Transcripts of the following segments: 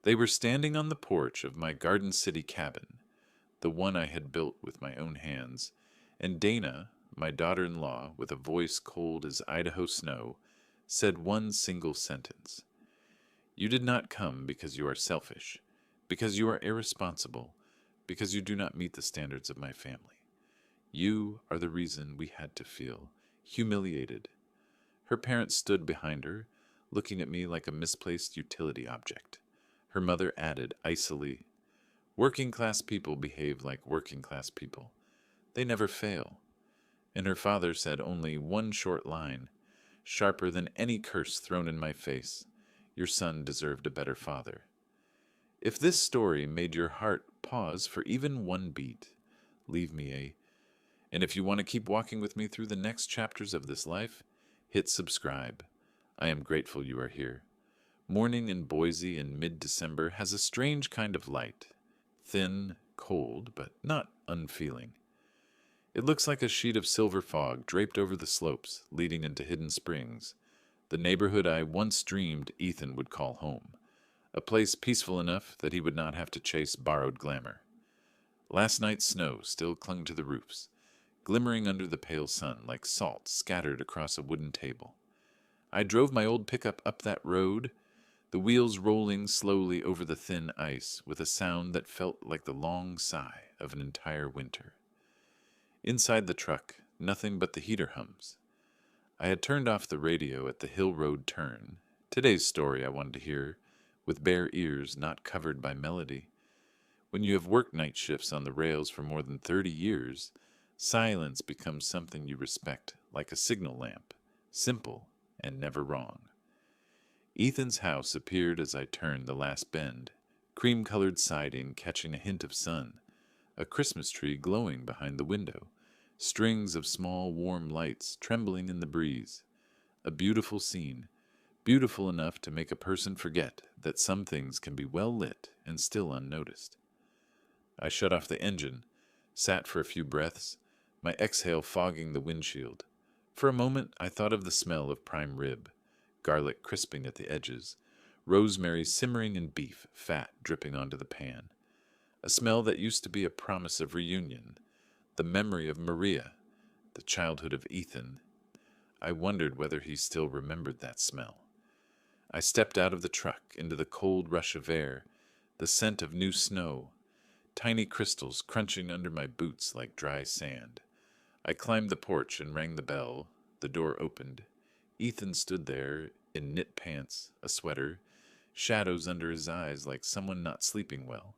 They were standing on the porch of my Garden City cabin, the one I had built with my own hands, and Dana, my daughter-in-law, with a voice cold as Idaho snow, said one single sentence. You did not come because you are selfish, because you are irresponsible, because you do not meet the standards of my family. You are the reason we had to feel humiliated. Her parents stood behind her, looking at me like a misplaced utility object. Her mother added icily, working-class people behave like working-class people. They never fail. And her father said only one short line, sharper than any curse thrown in my face. Your son deserved a better father. If this story made your heart pause for even one beat, leave me a... And if you want to keep walking with me through the next chapters of this life, hit subscribe. I am grateful you are here. Morning in Boise in mid-December has a strange kind of light. Thin, cold, but not unfeeling. It looks like a sheet of silver fog draped over the slopes leading into Hidden Springs, the neighborhood I once dreamed Ethan would call home, a place peaceful enough that he would not have to chase borrowed glamour. Last night's snow still clung to the roofs, glimmering under the pale sun like salt scattered across a wooden table. I drove my old pickup up that road, the wheels rolling slowly over the thin ice with a sound that felt like the long sigh of an entire winter. Inside the truck, nothing but the heater hums. I had turned off the radio at the Hill Road turn. Today's story I wanted to hear, with bare ears not covered by melody. When you have worked night shifts on the rails for more than 30 years, silence becomes something you respect, like a signal lamp, simple and never wrong. Ethan's house appeared as I turned the last bend, cream-colored siding catching a hint of sun, a Christmas tree glowing behind the window, strings of small warm lights trembling in the breeze. A beautiful scene, beautiful enough to make a person forget that some things can be well lit and still unnoticed. I shut off the engine, sat for a few breaths, my exhale fogging the windshield. For a moment I thought of the smell of prime rib, garlic crisping at the edges, rosemary simmering in beef, fat dripping onto the pan. A smell that used to be a promise of reunion, the memory of Maria, the childhood of Ethan. I wondered whether he still remembered that smell. I stepped out of the truck into the cold rush of air, the scent of new snow, tiny crystals crunching under my boots like dry sand. I climbed the porch and rang the bell. The door opened. Ethan stood there in knit pants, a sweater, shadows under his eyes like someone not sleeping well.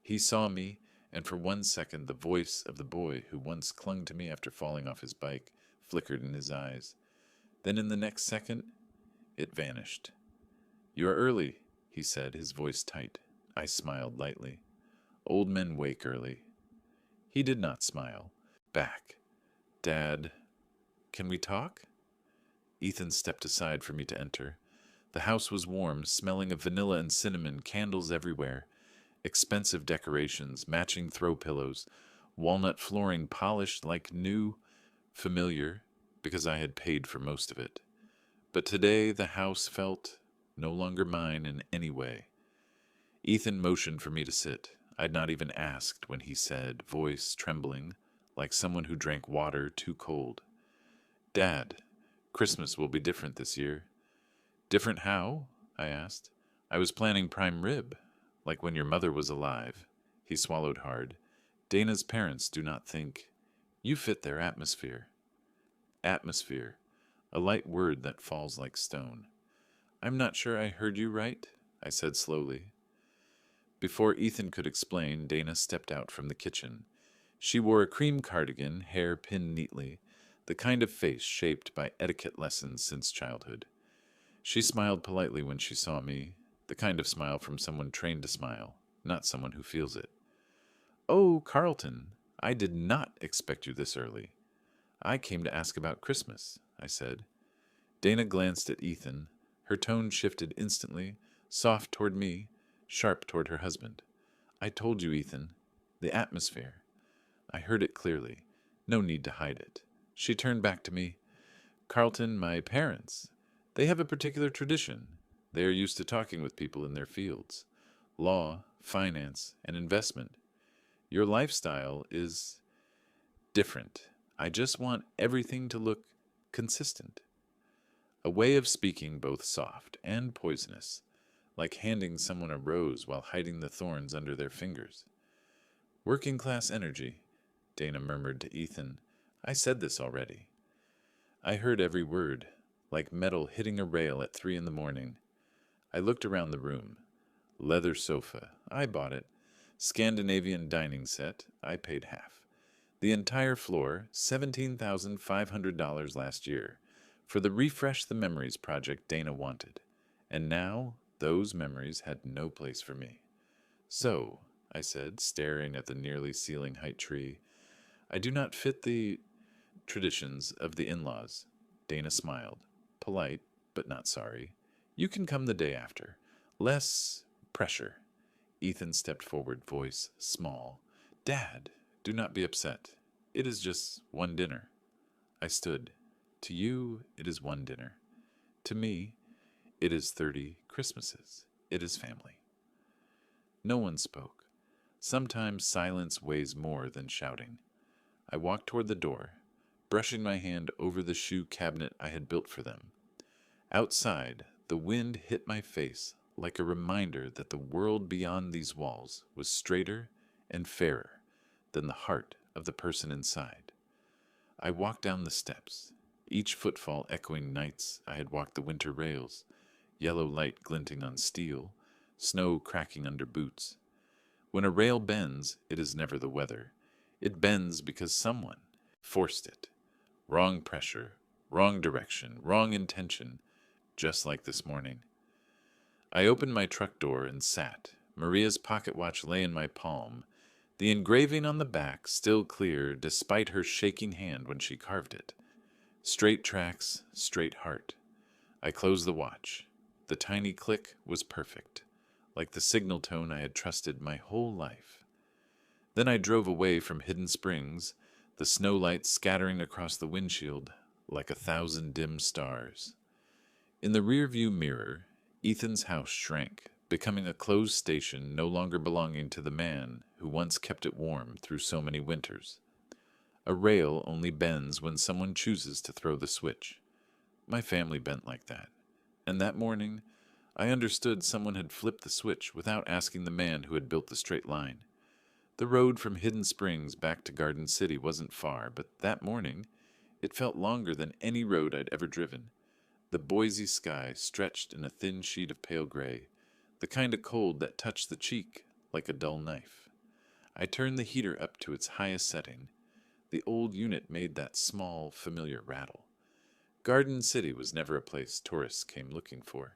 He saw me, and for 1 second the voice of the boy who once clung to me after falling off his bike flickered in his eyes. Then in the next second, it vanished. You are early, he said, his voice tight. I smiled lightly. Old men wake early. He did not smile. Back. Dad, can we talk? Ethan stepped aside for me to enter. The house was warm, smelling of vanilla and cinnamon, candles everywhere, expensive decorations, matching throw pillows, walnut flooring polished like new, familiar, because I had paid for most of it. But today the house felt no longer mine in any way. Ethan motioned for me to sit. I'd not even asked when he said, voice trembling, like someone who drank water too cold. Dad, Christmas will be different this year. Different how? I asked. I was planning prime rib, like when your mother was alive. He swallowed hard. Dana's parents do not think. You fit their atmosphere. Atmosphere, a light word that falls like stone. I'm not sure I heard you right, I said slowly. Before Ethan could explain, Dana stepped out from the kitchen. She wore a cream cardigan, hair pinned neatly, the kind of face shaped by etiquette lessons since childhood. She smiled politely when she saw me, the kind of smile from someone trained to smile, not someone who feels it. Oh, Carlton, I did not expect you this early. I came to ask about Christmas, I said. Dana glanced at Ethan. Her tone shifted instantly, soft toward me, sharp toward her husband. I told you, Ethan. The atmosphere. I heard it clearly. No need to hide it. She turned back to me. Carlton, my parents. They have a particular tradition. They are used to talking with people in their fields. law, finance, and investment. Your lifestyle is different. I just want everything to look consistent. A way of speaking both soft and poisonous, like handing someone a rose while hiding the thorns under their fingers. Working class energy, Dana murmured to Ethan. I said this already. I heard every word, like metal hitting a rail at 3 in the morning. I looked around the room. Leather sofa, I bought it. Scandinavian dining set, I paid half. The entire floor, $17,500 last year, for the Refresh the Memories project Dana wanted. And now, those memories had no place for me. So, I said, staring at the nearly ceiling height tree, I do not fit the traditions of the in-laws. Dana smiled, polite, but not sorry. You can come the day after. Less pressure. Ethan stepped forward, voice small. Dad, do not be upset. It is just one dinner. I stood. To you, it is one dinner. To me, it is 30 Christmases. It is family. No one spoke. Sometimes silence weighs more than shouting. I walked toward the door, brushing my hand over the shoe cabinet I had built for them. Outside, the wind hit my face like a reminder that the world beyond these walls was straighter and fairer than the heart of the person inside. I walked down the steps, each footfall echoing nights I had walked the winter rails, yellow light glinting on steel, snow cracking under boots. When a rail bends, it is never the weather. It bends because someone forced it. Wrong pressure, wrong direction, wrong intention, just like this morning. I opened my truck door and sat. Maria's pocket watch lay in my palm, the engraving on the back still clear despite her shaking hand when she carved it. Straight tracks, straight heart. I closed the watch. The tiny click was perfect, like the signal tone I had trusted my whole life. Then I drove away from Hidden Springs, the snow lights scattering across the windshield like 1,000 dim stars. In the rearview mirror, Ethan's house shrank, becoming a closed station no longer belonging to the man who once kept it warm through so many winters. A rail only bends when someone chooses to throw the switch. My family bent like that. And that morning, I understood someone had flipped the switch without asking the man who had built the straight line. The road from Hidden Springs back to Garden City wasn't far, but that morning, it felt longer than any road I'd ever driven. The Boise sky stretched in a thin sheet of pale gray, the kind of cold that touched the cheek like a dull knife. I turned the heater up to its highest setting. The old unit made that small, familiar rattle. Garden City was never a place tourists came looking for.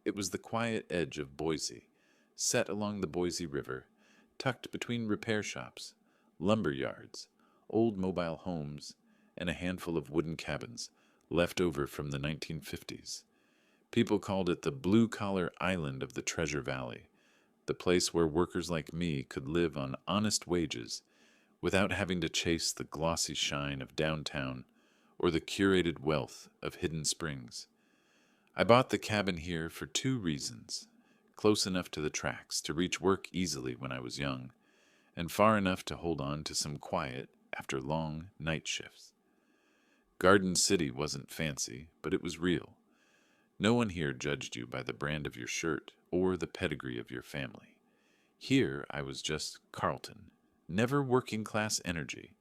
It was the quiet edge of Boise, set along the Boise River, tucked between repair shops, lumber yards, old mobile homes, and a handful of wooden cabins left over from the 1950s. People called it the blue-collar island of the Treasure Valley, the place where workers like me could live on honest wages without having to chase the glossy shine of downtown or the curated wealth of Hidden Springs. I bought the cabin here for 2 reasons: close enough to the tracks to reach work easily when I was young, and far enough to hold on to some quiet after long night shifts. Garden City wasn't fancy, but it was real. No one here judged you by the brand of your shirt or the pedigree of your family. Here I was just Carlton, never working class energy.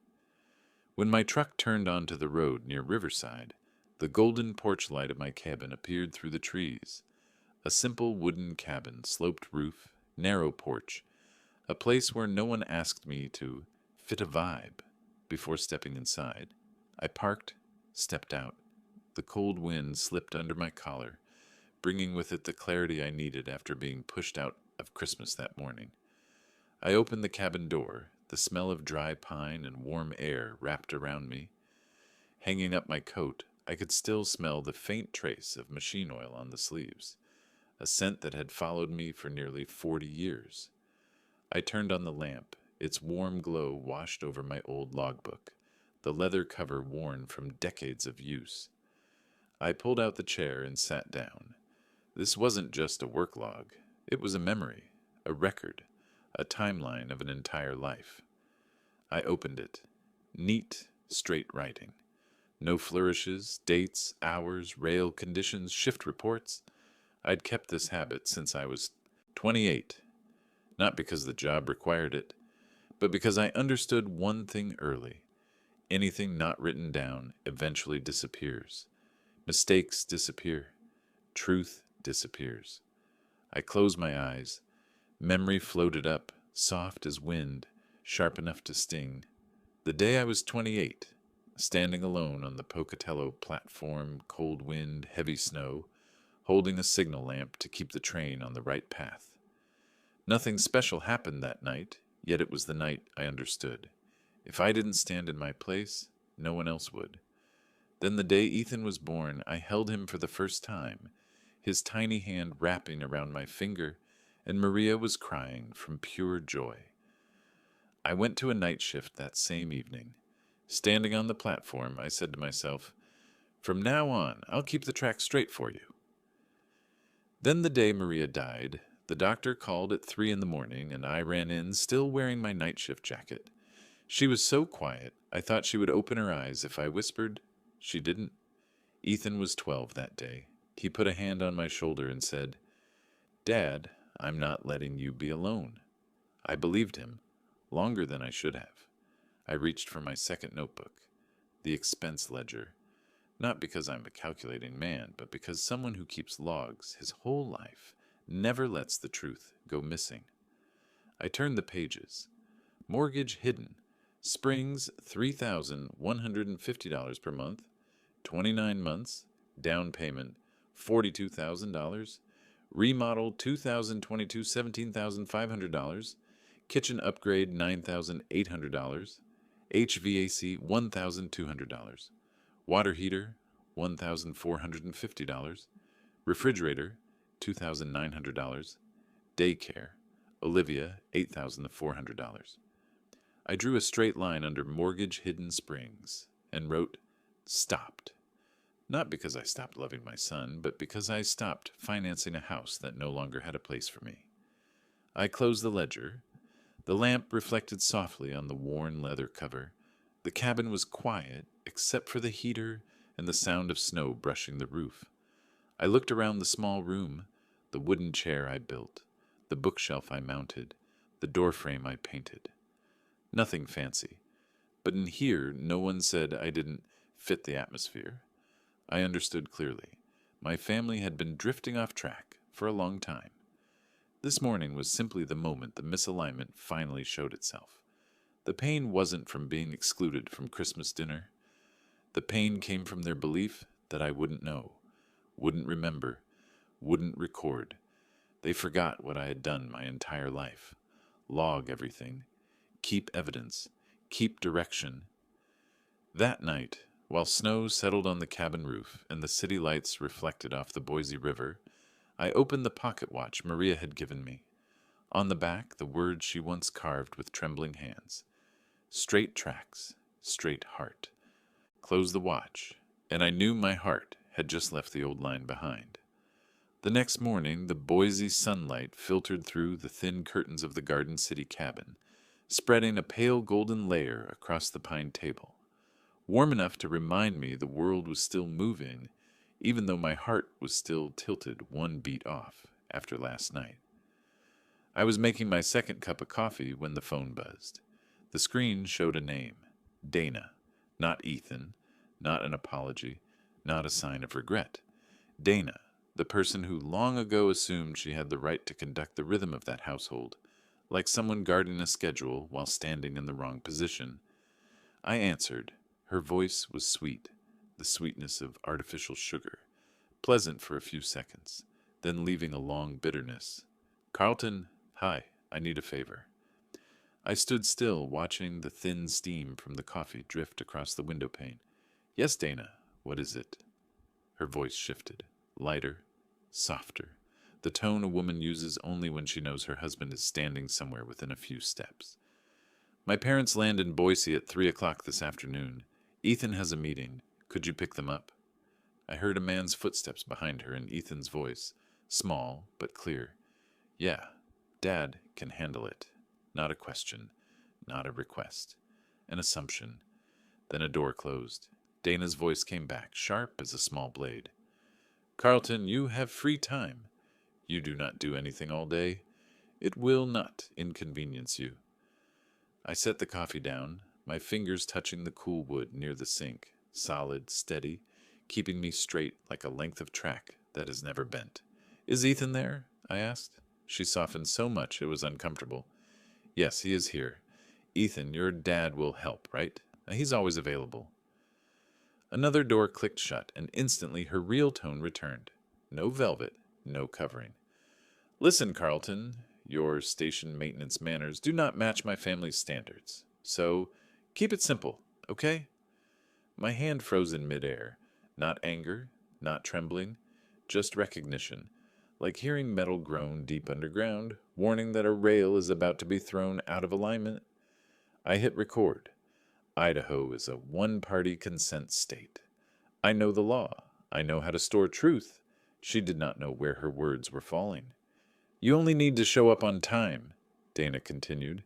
When my truck turned onto the road near Riverside, the golden porch light of my cabin appeared through the trees. A simple wooden cabin, sloped roof, narrow porch, a place where no one asked me to fit a vibe before stepping inside. I parked, stepped out. The cold wind slipped under my collar, bringing with it the clarity I needed after being pushed out of Christmas that morning. I opened the cabin door, the smell of dry pine and warm air wrapped around me. Hanging up my coat, I could still smell the faint trace of machine oil on the sleeves, a scent that had followed me for nearly 40 years. I turned on the lamp. Its warm glow washed over my old logbook, the leather cover worn from decades of use. I pulled out the chair and sat down. This wasn't just a work log. It was a memory, a record, a timeline of an entire life. I opened it. Neat, straight writing. No flourishes, dates, hours, rail conditions, shift reports. I'd kept this habit since I was 28, not because the job required it, but because I understood one thing early. Anything not written down eventually disappears. Mistakes disappear. Truth disappears. I closed my eyes. Memory floated up, soft as wind, sharp enough to sting. The day I was 28, standing alone on the Pocatello platform, cold wind, heavy snow, holding a signal lamp to keep the train on the right path. Nothing special happened that night, yet it was the night I understood. If I didn't stand in my place, no one else would. Then the day Ethan was born, I held him for the first time, his tiny hand wrapping around my finger, and Maria was crying from pure joy. I went to a night shift that same evening. Standing on the platform, I said to myself, "From now on, I'll keep the track straight for you." Then the day Maria died, the doctor called at 3 in the morning, and I ran in, still wearing my night shift jacket. She was so quiet, I thought she would open her eyes if I whispered. She didn't. Ethan was 12 that day. He put a hand on my shoulder and said, "Dad, I'm not letting you be alone." I believed him, longer than I should have. I reached for my second notebook, the expense ledger, not because I'm a calculating man, but because someone who keeps logs his whole life never lets the truth go missing. I turned the pages. Mortgage hidden. Springs $3,150 per month, 29 months, down payment $42,000, remodel 2022 $17,500, kitchen upgrade $9,800, HVAC $1,200, water heater $1,450, refrigerator $2,900, daycare Olivia $8,400. I drew a straight line under mortgage hidden springs and wrote stopped. Not because I stopped loving my son, but because I stopped financing a house that no longer had a place for me. I closed the ledger. The lamp reflected softly on the worn leather cover. The cabin was quiet, except for the heater and the sound of snow brushing the roof. I looked around the small room, the wooden chair I built, the bookshelf I mounted, the doorframe I painted. Nothing fancy, but in here no one said I didn't fit the atmosphere. I understood clearly. My family had been drifting off track for a long time. This morning was simply the moment the misalignment finally showed itself. The pain wasn't from being excluded from Christmas dinner. The pain came from their belief that I wouldn't know, wouldn't remember, wouldn't record. They forgot what I had done my entire life. Log everything. Keep evidence. Keep direction. That night, while snow settled on the cabin roof and the city lights reflected off the Boise River, I opened the pocket watch Maria had given me. On the back, the words she once carved with trembling hands. Straight tracks, straight heart. Closed the watch, and I knew my heart had just left the old line behind. The next morning, the Boise sunlight filtered through the thin curtains of the Garden City cabin, spreading a pale golden layer across the pine table, warm enough to remind me the world was still moving, even though my heart was still tilted one beat off after last night. I was making my second cup of coffee when the phone buzzed. The screen showed a name, Dana, not Ethan, not an apology, not a sign of regret. Dana, the person who long ago assumed she had the right to conduct the rhythm of that household, like someone guarding a schedule while standing in the wrong position. I answered. Her voice was sweet, the sweetness of artificial sugar, pleasant for a few seconds, then leaving a long bitterness. "Carlton, hi, I need a favor." I stood still, watching the thin steam from the coffee drift across the window pane. "Yes, Dana, what is it?" Her voice shifted, lighter, softer, the tone a woman uses only when she knows her husband is standing somewhere within a few steps. "My parents land in Boise at 3 o'clock this afternoon. Ethan has a meeting. Could you pick them up?" I heard a man's footsteps behind her and Ethan's voice, small but clear. "Yeah, Dad can handle it. Not a question, not a request. An assumption. Then a door closed. Dana's voice came back, sharp as a small blade. Carlton, you have free time. You do not do anything all day. It will not inconvenience you. I set the coffee down, my fingers touching the cool wood near the sink, solid, steady, keeping me straight like a length of track that has never bent. Is Ethan there? I asked. She softened so much it was uncomfortable. Yes, he is here. Ethan, your dad will help, right? He's always available. Another door clicked shut, and instantly her real tone returned. No velvet, no covering. Listen, Carlton, your station maintenance manners do not match my family's standards. So, keep it simple, okay? My hand froze in midair. Not anger, not trembling, just recognition, like hearing metal groan deep underground, warning that a rail is about to be thrown out of alignment. I hit record. Idaho is a one-party consent state. I know the law. I know how to store truth. She did not know where her words were falling. You only need to show up on time, Dana continued.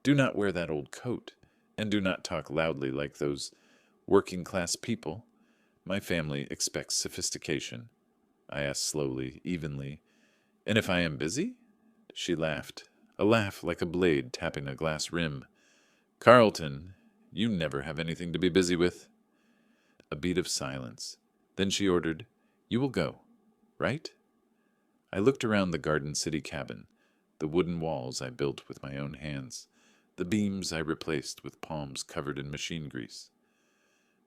Do not wear that old coat, and do not talk loudly like those working-class people. My family expects sophistication. I asked slowly, evenly. And if I am busy? She laughed, a laugh like a blade tapping a glass rim. Carlton, you never have anything to be busy with. A beat of silence. Then she ordered, You will go, right? I looked around the Garden City cabin, the wooden walls I built with my own hands, the beams I replaced with palms covered in machine grease.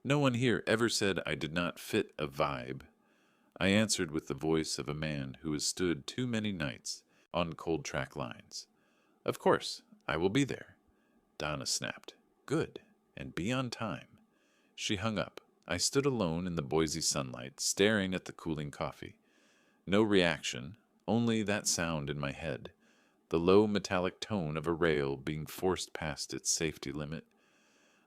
No one here ever said I did not fit a vibe. I answered with the voice of a man who has stood too many nights on cold track lines. Of course, I will be there. Donna snapped. Good, and be on time. She hung up. I stood alone in the Boise sunlight, staring at the cooling coffee. No reaction, only that sound in my head, the low metallic tone of a rail being forced past its safety limit.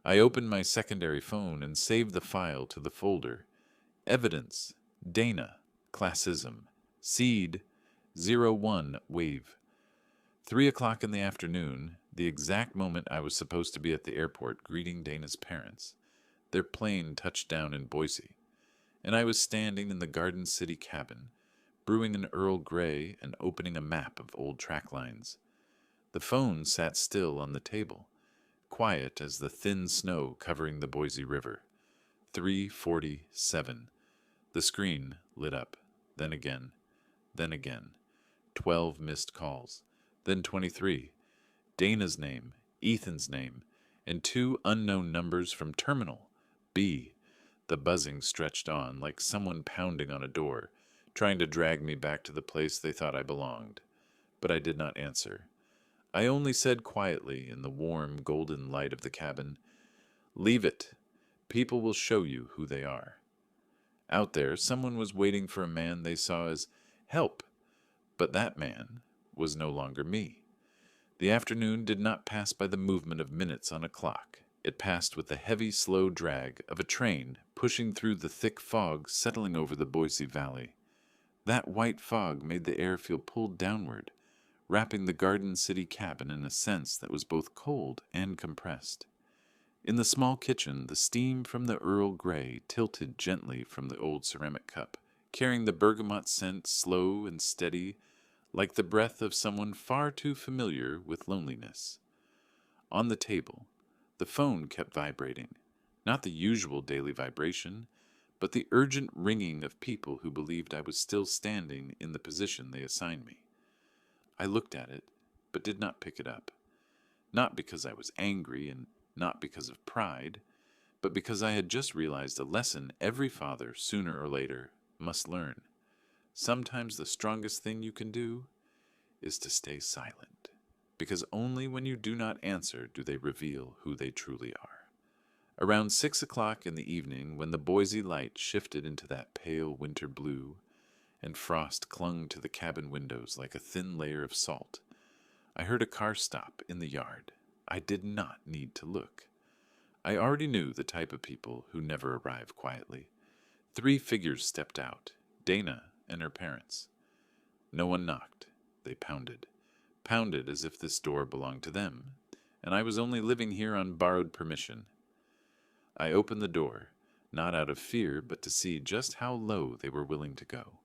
I opened my secondary phone and saved the file to the folder. Evidence, Dana, classism, seed, 01 wave. 3:00 in the afternoon, the exact moment I was supposed to be at the airport greeting Dana's parents. Their plane touched down in Boise, and I was standing in the Garden City cabin, brewing an Earl Grey and opening a map of old track lines. The phone sat still on the table, quiet as the thin snow covering the Boise River. 3:47. The screen lit up, then again, then again. 12 missed calls, then 23. Dana's name, Ethan's name, and 2 unknown numbers from terminal B. The buzzing stretched on like someone pounding on a door, trying to drag me back to the place they thought I belonged. But I did not answer. I only said quietly in the warm, golden light of the cabin, Leave it. People will show you who they are. Out there, someone was waiting for a man they saw as help, but that man was no longer me. The afternoon did not pass by the movement of minutes on a clock. It passed with the heavy, slow drag of a train pushing through the thick fog settling over the Boise Valley. That white fog made the air feel pulled downward, wrapping the Garden City cabin in a sense that was both cold and compressed. In the small kitchen, the steam from the Earl Grey tilted gently from the old ceramic cup, carrying the bergamot scent slow and steady, like the breath of someone far too familiar with loneliness. On the table, the phone kept vibrating, not the usual daily vibration, but the urgent ringing of people who believed I was still standing in the position they assigned me. I looked at it, but did not pick it up. Not because I was angry and not because of pride, but because I had just realized a lesson every father, sooner or later, must learn. Sometimes the strongest thing you can do is to stay silent, because only when you do not answer do they reveal who they truly are. Around 6:00 in the evening, when the Boise light shifted into that pale winter blue, and frost clung to the cabin windows like a thin layer of salt, I heard a car stop in the yard. I did not need to look. I already knew the type of people who never arrive quietly. 3 figures stepped out, Dana and her parents. No one knocked. They pounded. pounded as if this door belonged to them, and I was only living here on borrowed permission. I opened the door, not out of fear, but to see just how low they were willing to go.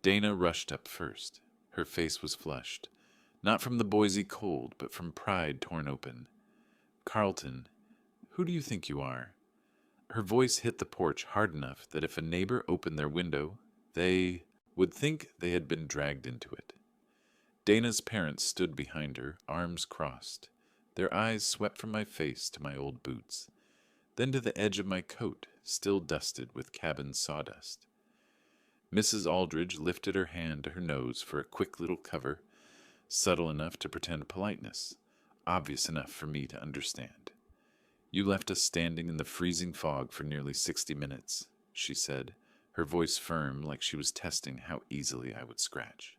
Dana rushed up first. Her face was flushed, not from the Boise cold, but from pride torn open. "Carlton, who do you think you are?" Her voice hit the porch hard enough that if a neighbor opened their window, they would think they had been dragged into it. Dana's parents stood behind her, arms crossed. Their eyes swept from my face to my old boots, then to the edge of my coat, still dusted with cabin sawdust. Mrs. Aldridge lifted her hand to her nose for a quick little cover, subtle enough to pretend politeness, obvious enough for me to understand. "You left us standing in the freezing fog for nearly 60 minutes, she said, her voice firm like she was testing how easily I would scratch.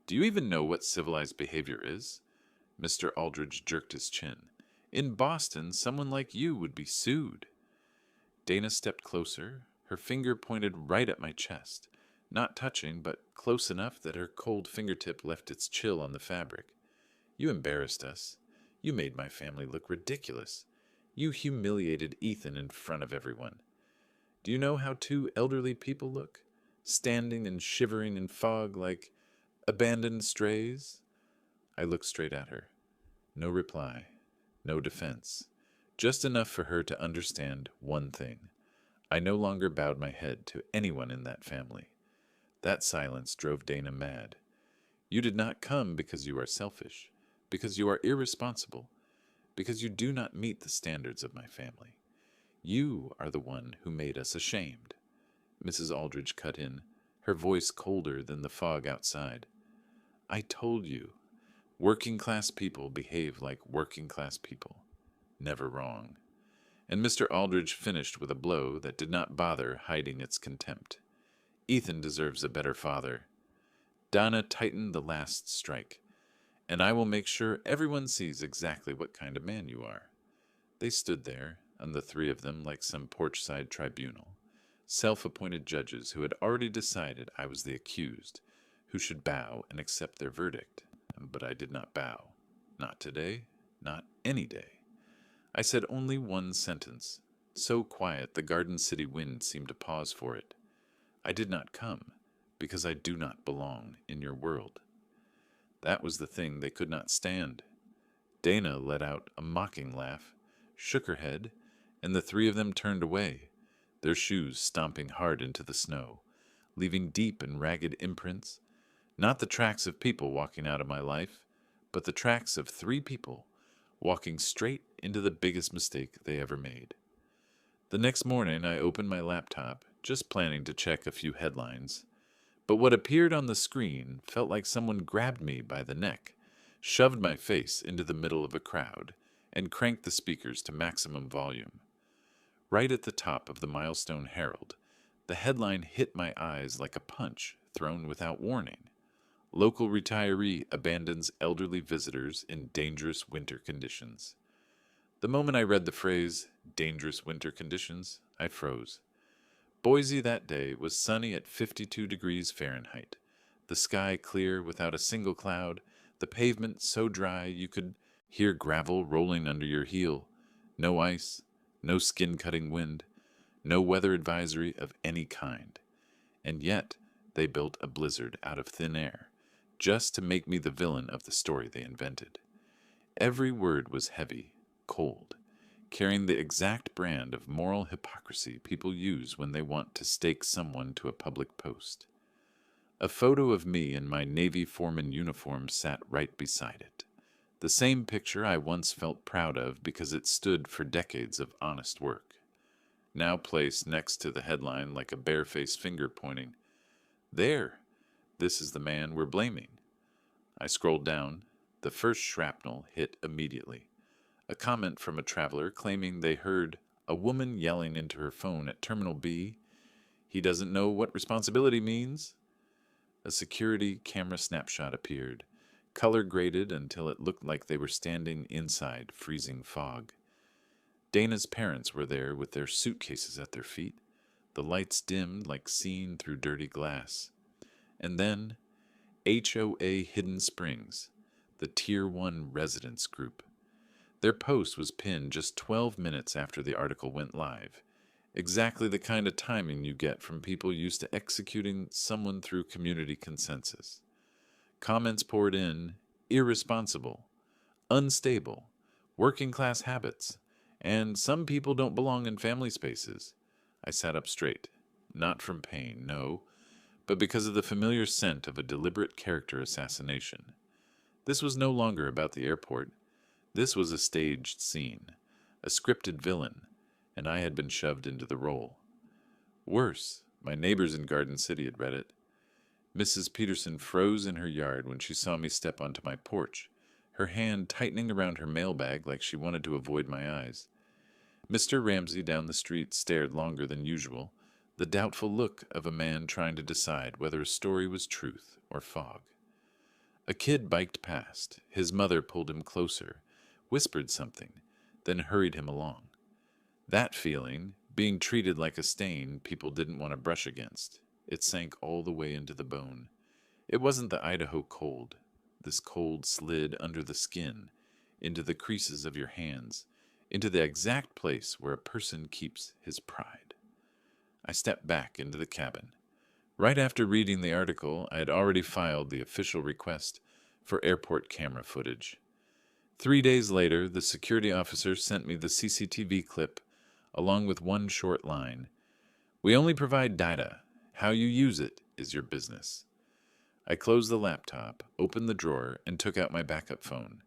"Do you even know what civilized behavior is?" Mr. Aldridge jerked his chin. "In Boston, someone like you would be sued." Dana stepped closer, her finger pointed right at my chest, not touching, but close enough that her cold fingertip left its chill on the fabric. "You embarrassed us. You made my family look ridiculous. You humiliated Ethan in front of everyone. Do you know how two elderly people look? Standing and shivering in fog like abandoned strays?" I looked straight at her. No reply. No defense. Just enough for her to understand one thing. I no longer bowed my head to anyone in that family. That silence drove Dana mad. "You did not come because you are selfish, because you are irresponsible, because you do not meet the standards of my family. You are the one who made us ashamed." Mrs. Aldridge cut in, her voice colder than the fog outside. "I told you, working-class people behave like working-class people. Never wrong." And Mr. Aldridge finished with a blow that did not bother hiding its contempt. "Ethan deserves a better father." Dana tightened the last strike. "And I will make sure everyone sees exactly what kind of man you are." They stood there, and the three of them like some porch-side tribunal, self-appointed judges who had already decided I was the accused, who should bow and accept their verdict. But I did not bow. Not today, not any day. I said only one sentence, so quiet the Garden City wind seemed to pause for it. "I did not come, because I do not belong in your world." That was the thing they could not stand. Dana let out a mocking laugh, shook her head, and the three of them turned away, their shoes stomping hard into the snow, leaving deep and ragged imprints, not the tracks of people walking out of my life, but the tracks of three people walking straight into the biggest mistake they ever made. The next morning I opened my laptop, just planning to check a few headlines, but what appeared on the screen felt like someone grabbed me by the neck, shoved my face into the middle of a crowd, and cranked the speakers to maximum volume. Right at the top of the Milestone Herald, the headline hit my eyes like a punch thrown without warning. "Local retiree abandons elderly visitors in dangerous winter conditions." The moment I read the phrase, "dangerous winter conditions," I froze. Boise that day was sunny at 52 degrees Fahrenheit, the sky clear without a single cloud, the pavement so dry you could hear gravel rolling under your heel, no ice, no skin-cutting wind, no weather advisory of any kind. And yet they built a blizzard out of thin air, just to make me the villain of the story they invented. Every word was heavy, cold, carrying the exact brand of moral hypocrisy people use when they want to stake someone to a public post. A photo of me in my Navy foreman uniform sat right beside it. The same picture I once felt proud of because it stood for decades of honest work. Now placed next to the headline like a barefaced finger pointing, "There, this is the man we're blaming." I scrolled down. The first shrapnel hit immediately. A comment from a traveler claiming they heard a woman yelling into her phone at Terminal B, "He doesn't know what responsibility means." A security camera snapshot appeared, color graded until it looked like they were standing inside freezing fog. Dana's parents were there with their suitcases at their feet, the lights dimmed like seen through dirty glass. And then HOA Hidden Springs, the Tier 1 Residence Group. Their post was pinned just 12 minutes after the article went live. Exactly the kind of timing you get from people used to executing someone through community consensus. Comments poured in: irresponsible, unstable, working class habits, and some people don't belong in family spaces. I sat up straight. Not from pain, no, but because of the familiar scent of a deliberate character assassination. This was no longer about the airport. This was a staged scene, a scripted villain, and I had been shoved into the role. Worse, my neighbors in Garden City had read it. Mrs. Peterson froze in her yard when she saw me step onto my porch, her hand tightening around her mailbag like she wanted to avoid my eyes. Mr. Ramsay down the street stared longer than usual, the doubtful look of a man trying to decide whether a story was truth or fog. A kid biked past. His mother pulled him closer, whispered something, then hurried him along. That feeling, being treated like a stain people didn't want to brush against, it sank all the way into the bone. It wasn't the Idaho cold. This cold slid under the skin, into the creases of your hands, into the exact place where a person keeps his pride. I stepped back into the cabin. Right after reading the article, I had already filed the official request for airport camera footage. 3 days later, the security officer sent me the CCTV clip, along with one short line: "We only provide data. How you use it is your business." I closed the laptop, opened the drawer, and took out my backup phone.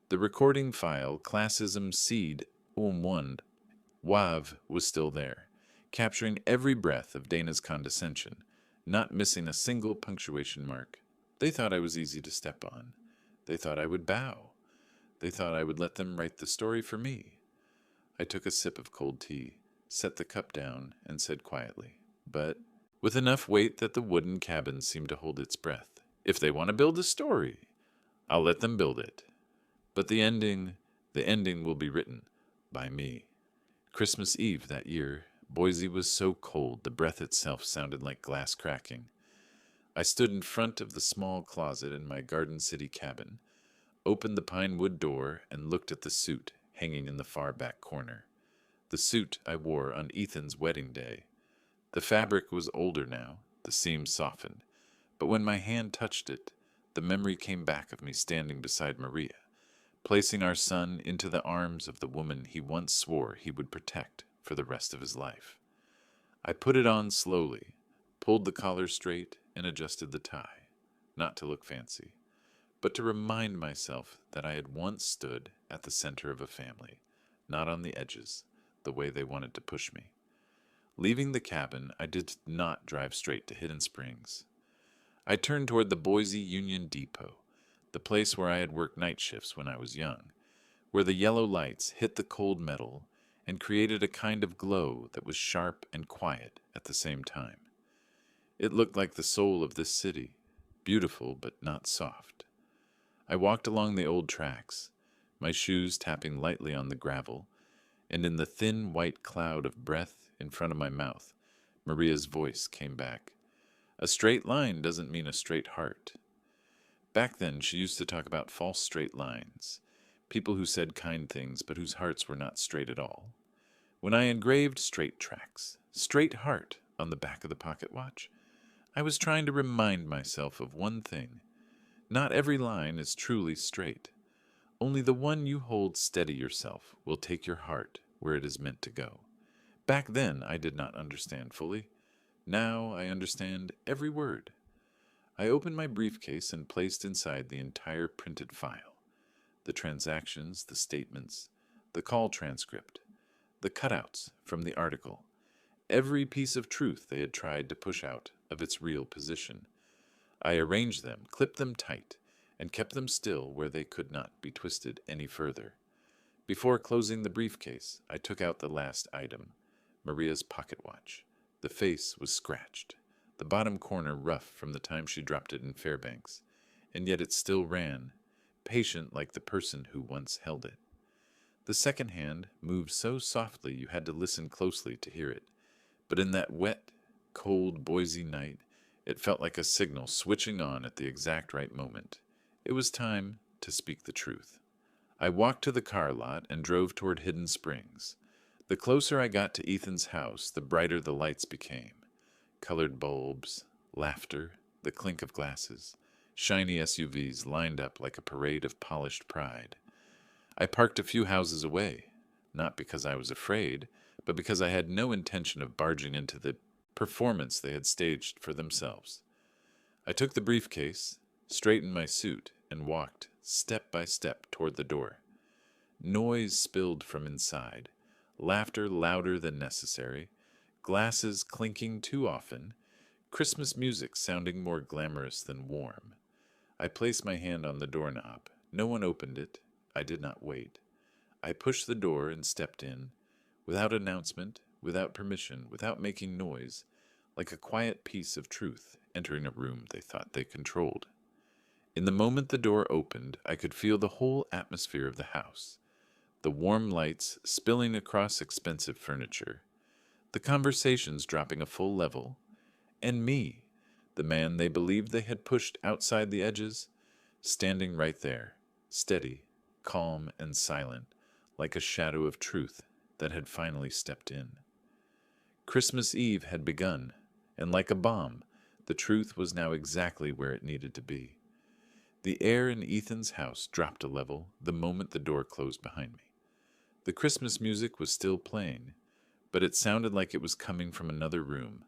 The recording file, classism seed 1, WAV, was still there, capturing every breath of Dana's condescension, not missing a single punctuation mark. They thought I was easy to step on. They thought I would bow. They thought I would let them write the story for me. I took a sip of cold tea, set the cup down, and said quietly, but with enough weight that the wooden cabin seemed to hold its breath, "If they want to build a story, I'll let them build it. But the ending will be written by me." Christmas Eve that year, Boise was so cold the breath itself sounded like glass cracking. I stood in front of the small closet in my Garden City cabin, opened the pine wood door, and looked at the suit hanging in the far back corner. The suit I wore on Ethan's wedding day. The fabric was older now, the seams softened, but when my hand touched it, the memory came back of me standing beside Maria, placing our son into the arms of the woman he once swore he would protect for the rest of his life. I put it on slowly, pulled the collar straight, and adjusted the tie, not to look fancy, but to remind myself that I had once stood at the center of a family, not on the edges, the way they wanted to push me. Leaving the cabin, I did not drive straight to Hidden Springs. I turned toward the Boise Union Depot, the place where I had worked night shifts when I was young, where the yellow lights hit the cold metal and created a kind of glow that was sharp and quiet at the same time. It looked like the soul of this city, beautiful but not soft. I walked along the old tracks, my shoes tapping lightly on the gravel, and in the thin white cloud of breath in front of my mouth, Maria's voice came back. "A straight line doesn't mean a straight heart." Back then, she used to talk about false straight lines, people who said kind things but whose hearts were not straight at all. When I engraved straight tracks, straight heart, on the back of the pocket watch, I was trying to remind myself of one thing. Not every line is truly straight. Only the one you hold steady yourself will take your heart where it is meant to go. Back then, I did not understand fully. Now I understand every word. I opened my briefcase and placed inside the entire printed file. The transactions, the statements, the call transcript, the cutouts from the article, every piece of truth they had tried to push out of its real position. I arranged them, clipped them tight, and kept them still where they could not be twisted any further. Before closing the briefcase, I took out the last item, Maria's pocket watch. The face was scratched, the bottom corner rough from the time she dropped it in Fairbanks, and yet it still ran, patient like the person who once held it. The second hand moved so softly you had to listen closely to hear it, but in that wet, cold Boise night, it felt like a signal switching on at the exact right moment. It was time to speak the truth. I walked to the car lot and drove toward Hidden Springs. The closer I got to Ethan's house, the brighter the lights became. Colored bulbs, laughter, the clink of glasses, shiny SUVs lined up like a parade of polished pride. I parked a few houses away, not because I was afraid, but because I had no intention of barging into the performance they had staged for themselves. I took the briefcase, straightened my suit, and walked, step by step, toward the door. Noise spilled from inside, laughter louder than necessary, glasses clinking too often, Christmas music sounding more glamorous than warm. I placed my hand on the doorknob. No one opened it. I did not wait. I pushed the door and stepped in, without announcement, without permission, without making noise, like a quiet piece of truth entering a room they thought they controlled. In the moment the door opened, I could feel the whole atmosphere of the house. The warm lights spilling across expensive furniture, the conversations dropping a full level, and me, the man they believed they had pushed outside the edges, standing right there, steady, calm, and silent, like a shadow of truth that had finally stepped in. Christmas Eve had begun, and like a bomb, the truth was now exactly where it needed to be. The air in Ethan's house dropped a level the moment the door closed behind me. The Christmas music was still playing, but it sounded like it was coming from another room,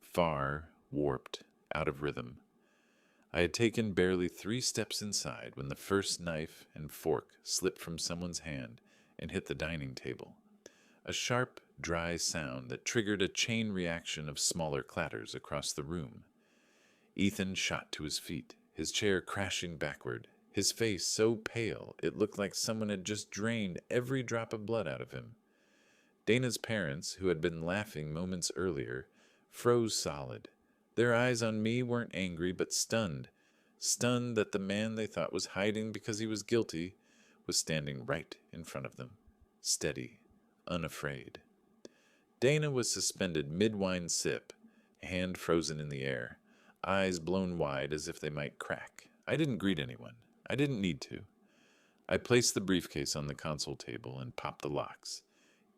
far, warped, out of rhythm. I had taken barely 3 steps inside when the first knife and fork slipped from someone's hand and hit the dining table. A sharp, dry sound that triggered a chain reaction of smaller clatters across the room. Ethan shot to his feet, his chair crashing backward, his face so pale it looked like someone had just drained every drop of blood out of him. Dana's parents, who had been laughing moments earlier, froze solid. Their eyes on me weren't angry, but stunned. Stunned that the man they thought was hiding because he was guilty was standing right in front of them, steady, unafraid. Dana was suspended mid-wine sip, hand frozen in the air, eyes blown wide as if they might crack. I didn't greet anyone. I didn't need to. I placed the briefcase on the console table and popped the locks,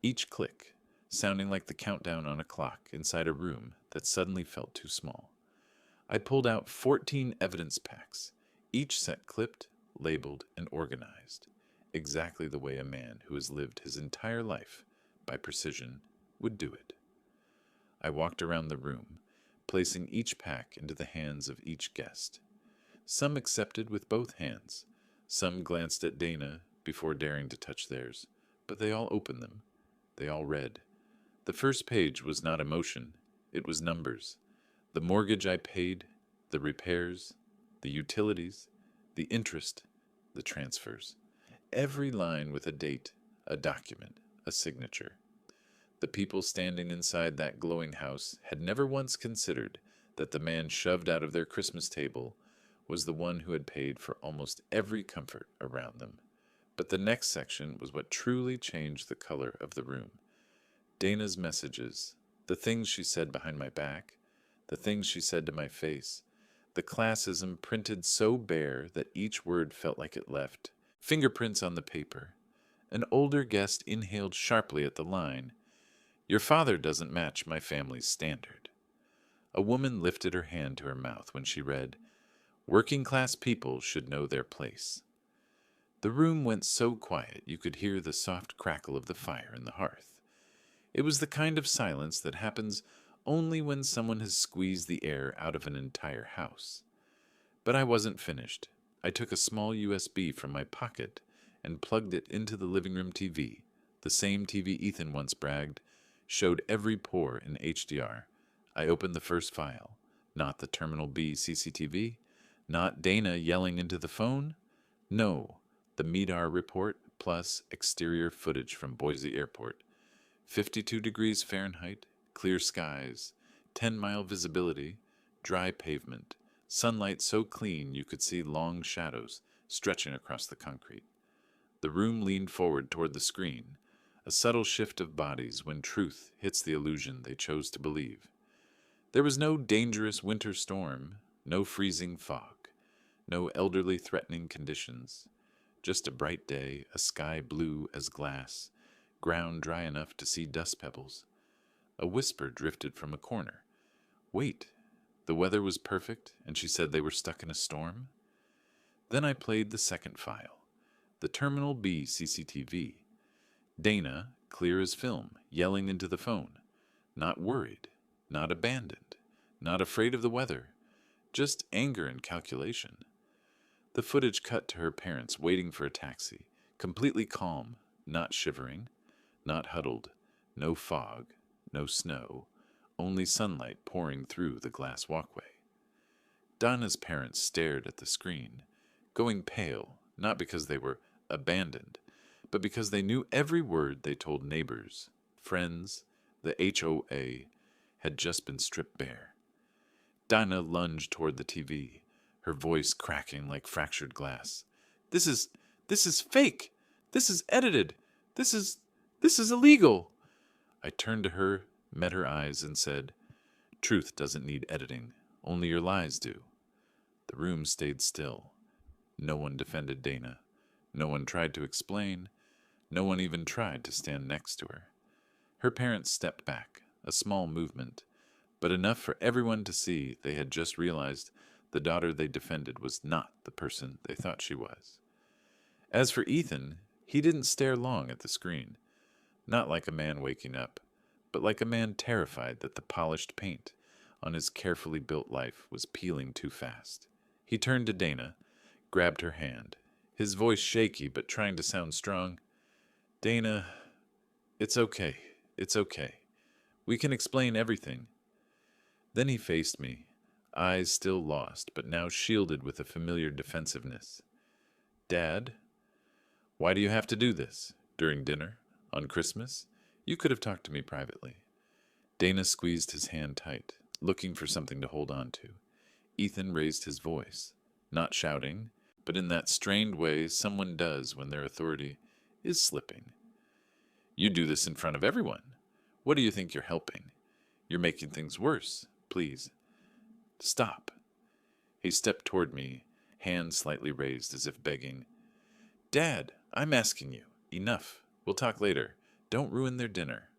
each click sounding like the countdown on a clock inside a room that suddenly felt too small. I pulled out 14 evidence packs, each set clipped, labeled, and organized, exactly the way a man who has lived his entire life by precision would do it. I walked around the room, placing each pack into the hands of each guest. Some accepted with both hands. Some glanced at Dana before daring to touch theirs, but they all opened them. They all read. The first page was not emotion, it was numbers. The mortgage I paid, the repairs, the utilities, the interest, the transfers. Every line with a date, a document, a signature. The people standing inside that glowing house had never once considered that the man shoved out of their Christmas table was the one who had paid for almost every comfort around them. But the next section was what truly changed the color of the room. Dana's messages, the things she said behind my back, the things she said to my face, the classism printed so bare that each word felt like it left fingerprints on the paper. An older guest inhaled sharply at the line, "Your father doesn't match my family's standard." A woman lifted her hand to her mouth when she read, "Working-class people should know their place." The room went so quiet you could hear the soft crackle of the fire in the hearth. It was the kind of silence that happens only when someone has squeezed the air out of an entire house. But I wasn't finished. I took a small USB from my pocket and plugged it into the living room TV, the same TV Ethan once bragged showed every pore in HDR. I opened the first file, not the Terminal B CCTV, not Dana yelling into the phone. No, the MEDAR report plus exterior footage from Boise Airport. 52 degrees Fahrenheit, clear skies, 10-mile visibility, dry pavement, sunlight so clean you could see long shadows stretching across the concrete. The room leaned forward toward the screen, a subtle shift of bodies when truth hits the illusion they chose to believe. There was no dangerous winter storm, no freezing fog, No elderly threatening conditions. Just a bright day, a sky blue as glass, ground dry enough to see dust pebbles. A whisper drifted from a corner. Wait, the weather was perfect, and she said they were stuck in a storm? Then I played the second file, the Terminal B CCTV. Dana, clear as film, yelling into the phone. Not worried, not abandoned, not afraid of the weather, just anger and calculation. The footage cut to her parents waiting for a taxi, completely calm, not shivering, not huddled, no fog, no snow, only sunlight pouring through the glass walkway. Donna's parents stared at the screen, going pale, not because they were abandoned, but because they knew every word they told neighbors, friends, the HOA, had just been stripped bare. Dinah lunged toward the TV, her voice cracking like fractured glass. This is fake! This is edited! This is illegal! I turned to her, met her eyes, and said, Truth doesn't need editing. Only your lies do. The room stayed still. No one defended Dana. No one tried to explain. No one even tried to stand next to her. Her parents stepped back, a small movement, but enough for everyone to see they had just realized the daughter they defended was not the person they thought she was. As for Ethan, he didn't stare long at the screen, not like a man waking up, but like a man terrified that the polished paint on his carefully built life was peeling too fast. He turned to Dana, grabbed her hand, his voice shaky but trying to sound strong. Dana, it's okay. It's okay. We can explain everything. Then he faced me, eyes still lost, but now shielded with a familiar defensiveness. Dad, why do you have to do this? During dinner? On Christmas? You could have talked to me privately. Dana squeezed his hand tight, looking for something to hold on to. Ethan raised his voice, not shouting, but in that strained way someone does when their authority is slipping. You do this in front of everyone. What do you think you're helping? You're making things worse. Please, stop. He stepped toward me, hand slightly raised as if begging. Dad, I'm asking you. Enough. We'll talk later. Don't ruin their dinner.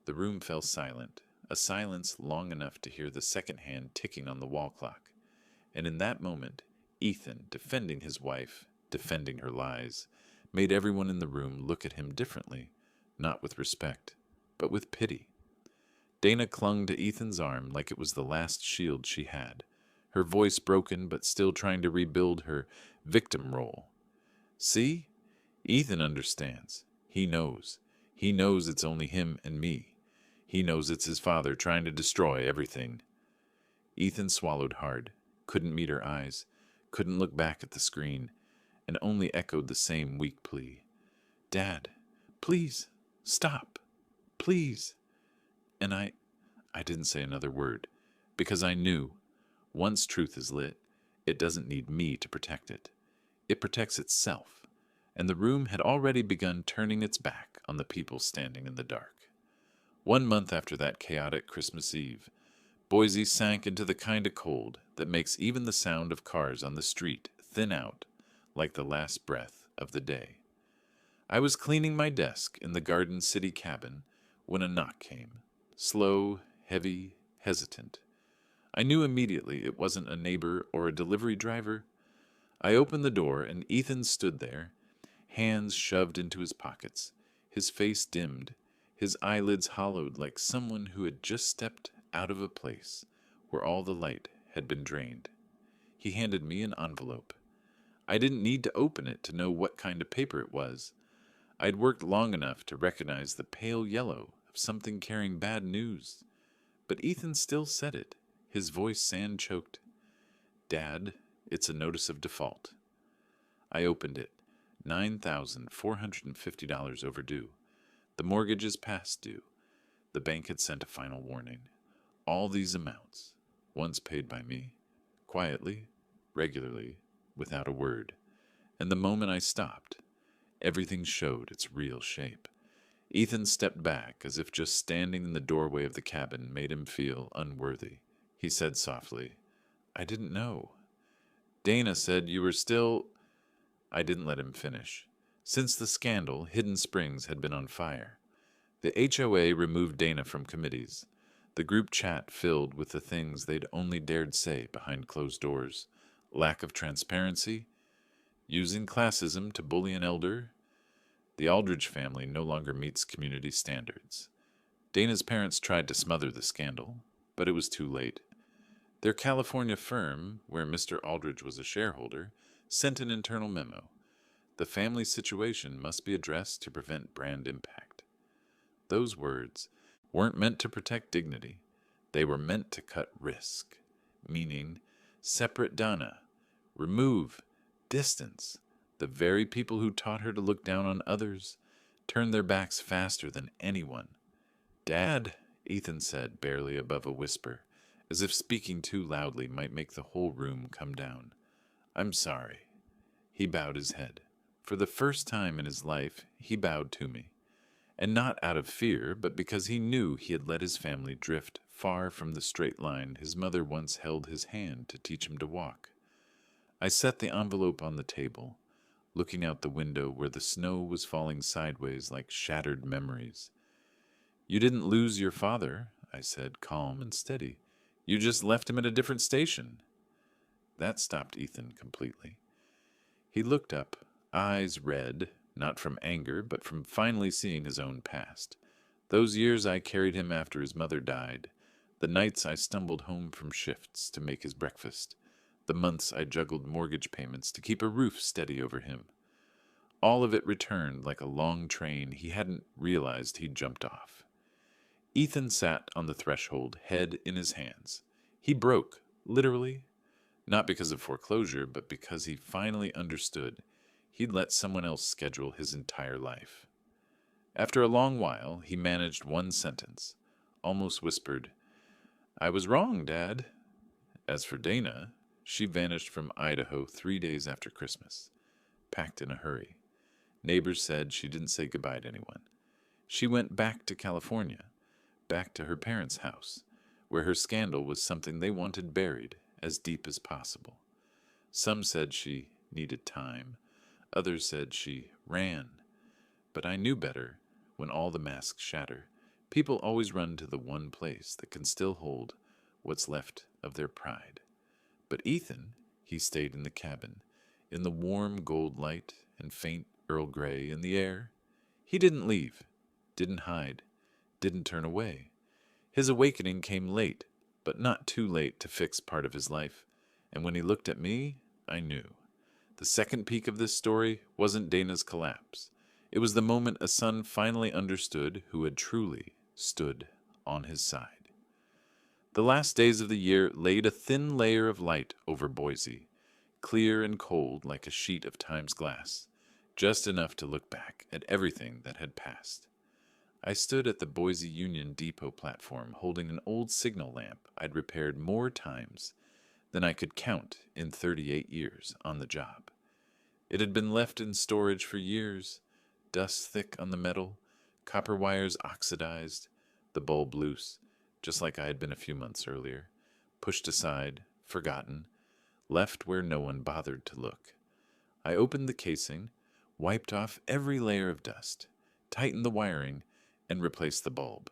The room fell silent, a silence long enough to hear the second hand ticking on the wall clock. And in that moment, Ethan, defending his wife, defending her lies, made everyone in the room look at him differently, not with respect, but with pity. Dana clung to Ethan's arm like it was the last shield she had, her voice broken but still trying to rebuild her victim role. See? Ethan understands. He knows. He knows it's only him and me. He knows it's his father trying to destroy everything. Ethan swallowed hard, couldn't meet her eyes, couldn't look back at the screen, and only echoed the same weak plea. Dad, please, stop, please. And I didn't say another word, because I knew, once truth is lit, it doesn't need me to protect it. It protects itself, and the room had already begun turning its back on the people standing in the dark. 1 month after that chaotic Christmas Eve, Boise sank into the kind of cold that makes even the sound of cars on the street thin out like the last breath of the day. I was cleaning my desk in the Garden City cabin when a knock came. Slow, heavy, hesitant. I knew immediately it wasn't a neighbor or a delivery driver. I opened the door and Ethan stood there, hands shoved into his pockets, his face dimmed, his eyelids hollowed like someone who had just stepped out of a place where all the light had been drained. He handed me an envelope. I didn't need to open it to know what kind of paper it was. I'd worked long enough to recognize the pale yellow of something carrying bad news. But Ethan still said it, his voice sand-choked. Dad, it's a notice of default. I opened it. $9,450 overdue. The mortgage is past due. The bank had sent a final warning. All these amounts, once paid by me, quietly, regularly, without a word. And the moment I stopped, everything showed its real shape. Ethan stepped back as if just standing in the doorway of the cabin made him feel unworthy. He said softly, I didn't know. Dana said you were still. I didn't let him finish. Since the scandal, Hidden Springs had been on fire. The HOA removed Dana from committees. The group chat filled with the things they'd only dared say behind closed doors. Lack of transparency, using classism to bully an elder. The Aldridge family no longer meets community standards. Dana's parents tried to smother the scandal, but it was too late. Their California firm, where Mr. Aldridge was a shareholder, sent an internal memo. The family situation must be addressed to prevent brand impact. Those words weren't meant to protect dignity. They were meant to cut risk, meaning separate Dana, remove, distance. The very people who taught her to look down on others turned their backs faster than anyone. Dad, Ethan said, barely above a whisper, as if speaking too loudly might make the whole room come down. I'm sorry. He bowed his head. For the first time in his life, he bowed to me. And not out of fear, but because he knew he had let his family drift far from the straight line his mother once held his hand to teach him to walk. I set the envelope on the table, looking out the window where the snow was falling sideways like shattered memories. You didn't lose your father, I said, calm and steady. You just left him at a different station. That stopped Ethan completely. He looked up, eyes red, not from anger, but from finally seeing his own past. Those years I carried him after his mother died, the nights I stumbled home from shifts to make his breakfast, the months I juggled mortgage payments to keep a roof steady over him. All of it returned like a long train he hadn't realized he'd jumped off. Ethan sat on the threshold, head in his hands. He broke, literally, not because of foreclosure, but because he finally understood he'd let someone else schedule his entire life. After a long while, he managed one sentence, almost whispered, I was wrong, Dad. As for Dana, she vanished from Idaho 3 days after Christmas, packed in a hurry. Neighbors said she didn't say goodbye to anyone. She went back to California, back to her parents' house, where her scandal was something they wanted buried as deep as possible. Some said she needed time. Others said she ran. But I knew better. When all the masks shatter, people always run to the one place that can still hold what's left of their pride. But Ethan, he stayed in the cabin, in the warm gold light and faint Earl Grey in the air. He didn't leave, didn't hide, didn't turn away. His awakening came late, but not too late to fix part of his life. And when he looked at me, I knew. The second peak of this story wasn't Dana's collapse. It was the moment a son finally understood who had truly stood on his side. The last days of the year laid a thin layer of light over Boise, clear and cold like a sheet of time's glass, just enough to look back at everything that had passed. I stood at the Boise Union Depot platform holding an old signal lamp I'd repaired more times than I could count in 38 years on the job. It had been left in storage for years, dust thick on the metal, copper wires oxidized, the bulb loose, just like I had been a few months earlier, pushed aside, forgotten, left where no one bothered to look. I opened the casing, wiped off every layer of dust, tightened the wiring, and replaced the bulb.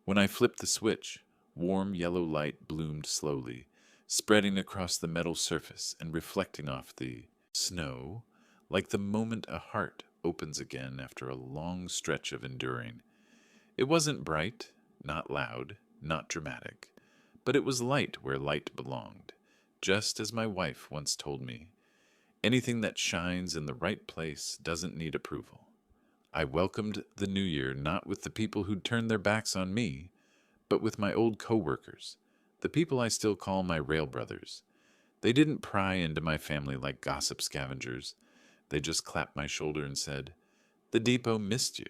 When I flipped the switch, warm yellow light bloomed slowly, spreading across the metal surface and reflecting off the snow like the moment a heart opens again after a long stretch of enduring. It wasn't bright, not loud, not dramatic, but it was light where light belonged, just as my wife once told me. Anything that shines in the right place doesn't need approval. I welcomed the new year not with the people who'd turned their backs on me, but with my old co-workers, the people I still call my rail brothers. They didn't pry into my family like gossip scavengers. They just clapped my shoulder and said, "The depot missed you."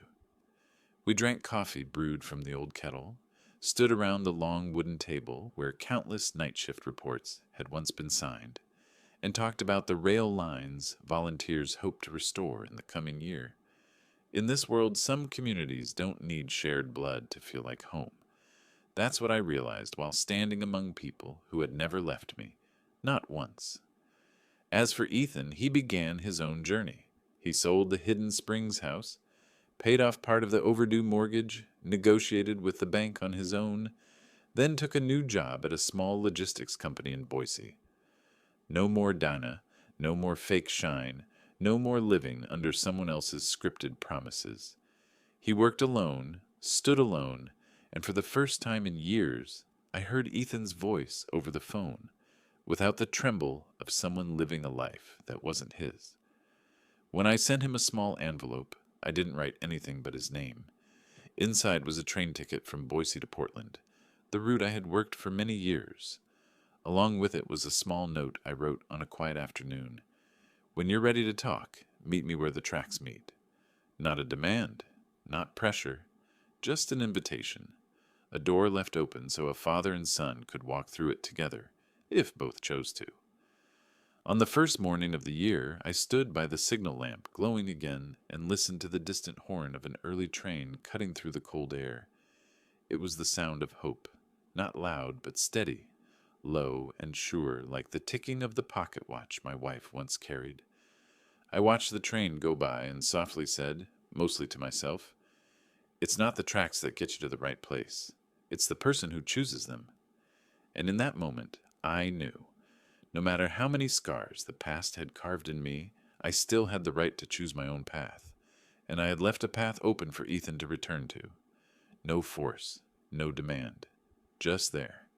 We drank coffee brewed from the old kettle, stood around the long wooden table where countless night shift reports had once been signed, and talked about the rail lines volunteers hope to restore in the coming year. In this world, some communities don't need shared blood to feel like home. That's what I realized while standing among people who had never left me, not once. As for Ethan, he began his own journey. He sold the Hidden Springs house, paid off part of the overdue mortgage, negotiated with the bank on his own, then took a new job at a small logistics company in Boise. No more Dana, no more fake shine, no more living under someone else's scripted promises. He worked alone, stood alone, and for the first time in years, I heard Ethan's voice over the phone, without the tremble of someone living a life that wasn't his. When I sent him a small envelope, I didn't write anything but his name. Inside was a train ticket from Boise to Portland, the route I had worked for many years. Along with it was a small note I wrote on a quiet afternoon. When you're ready to talk, meet me where the tracks meet. Not a demand, not pressure, just an invitation. A door left open so a father and son could walk through it together, if both chose to. On the first morning of the year, I stood by the signal lamp glowing again and listened to the distant horn of an early train cutting through the cold air. It was the sound of hope, not loud but steady, low and sure, like the ticking of the pocket watch my wife once carried. I watched the train go by and softly said, mostly to myself, "It's not the tracks that get you to the right place. It's the person who chooses them." And in that moment, I knew. No matter how many scars the past had carved in me, I still had the right to choose my own path, and I had left a path open for Ethan to return to. No force, no demand. Just there.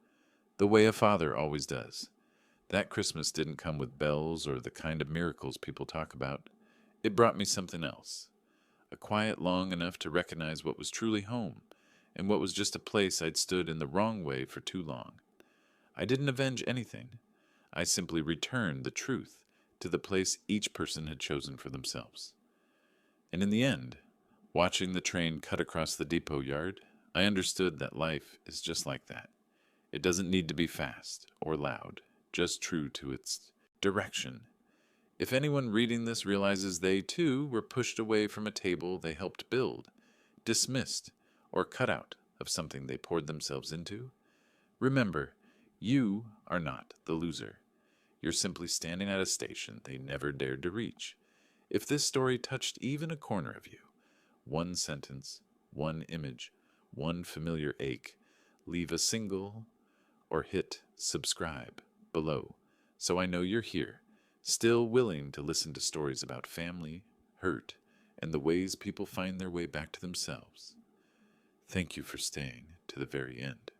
The way a father always does. That Christmas didn't come with bells or the kind of miracles people talk about. It brought me something else. A quiet long enough to recognize what was truly home, and what was just a place I'd stood in the wrong way for too long. I didn't avenge anything. I simply returned the truth to the place each person had chosen for themselves. And in the end, watching the train cut across the depot yard, I understood that life is just like that. It doesn't need to be fast or loud, just true to its direction. If anyone reading this realizes they, too, were pushed away from a table they helped build, dismissed, or cut out of something they poured themselves into, remember, you are not the loser. You're simply standing at a station they never dared to reach. If this story touched even a corner of you, one sentence, one image, one familiar ache, leave a single or hit subscribe below so I know you're here, still willing to listen to stories about family, hurt, and the ways people find their way back to themselves. Thank you for staying to the very end.